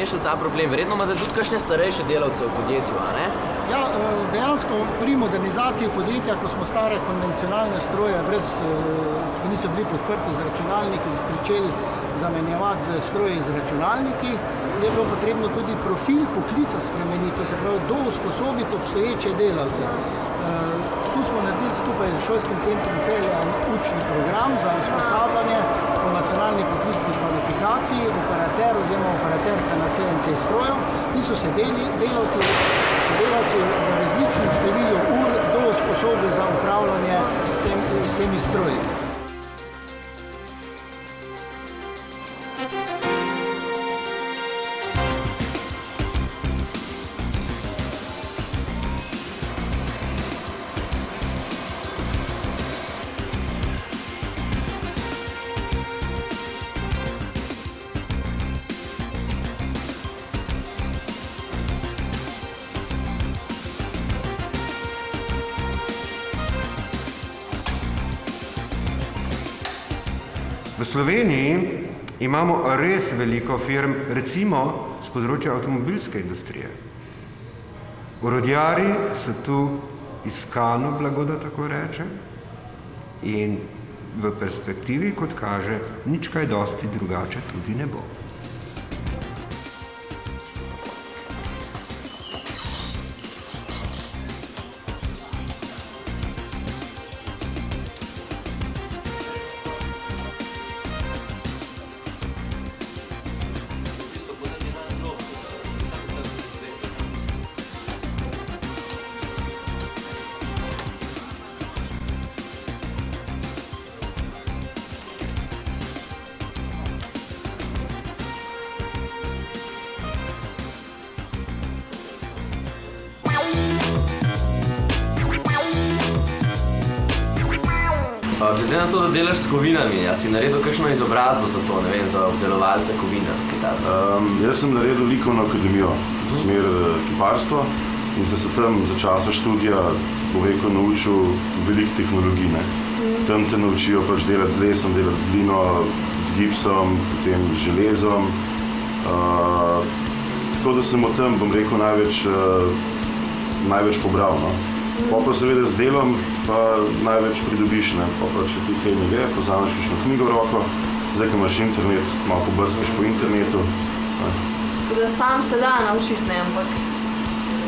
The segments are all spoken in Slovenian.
rešili ta problem? Verjetno imate tudi kakšne starejše delavce v podjetju, a ne? Ja, dejansko pri modernizaciji podjetja, ko smo stare konvencionalne stroje, ki niso bili podprti z računalniki, pričeli zamenjevati z stroji z računalniki, je bilo potrebno tudi profil poklica spremeniti, to se pravi, usposobiti obstoječe delavce. Tu smo naredili skupaj z Šolskim centrom Celje učni program za usposabljanje po nacionalni poklicni kvalifikaciji operater oziroma operaterka na CNC stroju in so se delavci v različnem številu ur usposobili za upravljanje s temi stroji. V Sloveniji imamo res veliko firm, recimo z področja avtomobilske industrije. Orodjarji so tu iskano blago, da tako rečem, in v perspektivi, kot kaže, nič kaj dosti drugače tudi ne bo. Glede na to, da delaš s kovinami, a si naredil kakšno izobrazbo za to, ne vem, za obdelovalce kovina, kaj ta Jaz sem naredil likovno akademijo, smer kiparstvo, in sem se tam za časa študija, naučil veliko tehnologij. Tam te naučijo pač delati z lesom, delati z glino, z gipsom, potem z železom. Tako da sem od tam, največ pobral. Pa seveda z delom pa največ pridobiš, pa če ti kaj ne gre, vzameš kakšno knjigo v roko, zdaj, ko imaš internet, malo pobrskaš po internetu. Tako da sam se da naučiti, ampak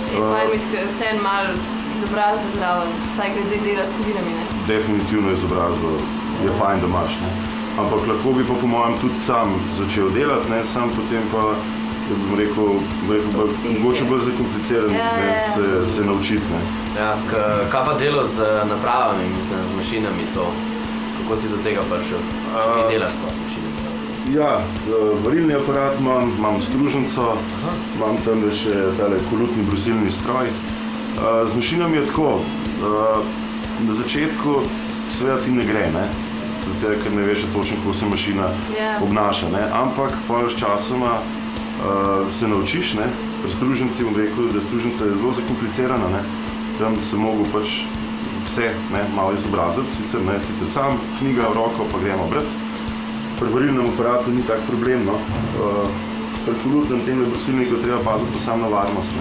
je fajn imeti vseeno malo izobrazbe zraven, vsaj glede dela s kovinami, ne? Definitivno izobrazbo je fajn, da imaš, ne? Ampak lahko bi pa po mojem tudi sam začel delati, ne? Sam potem pa mogoče bolj zakompliciran se naučiti. Ja, kaj pa delo z napravami, mislim, z mašinami to? Kako si do tega prišel? Če kaj delaš pa z mašinami? Ja, varilni aparat imam stružnico, imam tam še tale kolutni brusilni stroj. Z mašinami je tako, na začetku seveda ti ne gre, zato ker ne veš točno, kako se mašina obnaša, ampak pa s časoma se naučiš, pri stružnici bom rekel, da stružnica je zelo zakomplicirana, tam sem mogel pač vse malo izobraziti, sicer sam, knjiga v roko, pa gremo brati. Pri varilnem aparatu ni tak problem, pri kolutnem tem brusilniku treba paziti pa samo na varnost.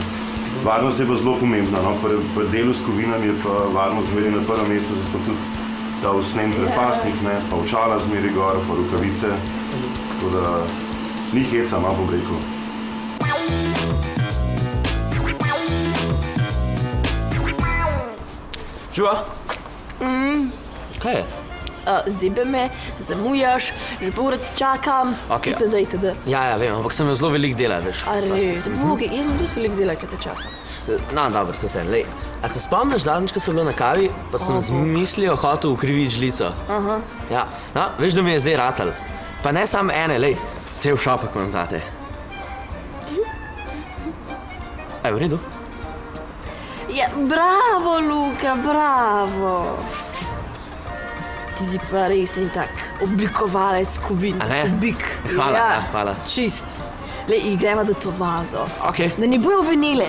Varnost je pa zelo pomembna, pri delu s kovinami je pa varnost zmeri na prvem mestu, zato tudi ta usnen prepasnik, pa očala zmeri gor, pa rokavice, tako da ni heca, bom rekel. Živa? Kaj je? Zebe me, zamujaš, že pol ura ti čakam, itd. Ja, vem, ampak sem imel zelo veliko dela, veš. A res, jaz imam tudi veliko dela, kaj te čakam. No, dobro, se vse. A se spomniš zadnjič, ko sem bila na kavi, pa sem z mislijo hotel ukriviti žlico? Ja, no, veš, da mi je zdaj ratal. Pa ne samo ene, cel šopek imam zate. V redu? Ja, bravo, Luka, bravo. Ti si pa res en tak oblikovalec kovin. A ne? Bik. Hvala, hvala. Čist. Gremo do to vazo. Ok. Da ne bojo venile.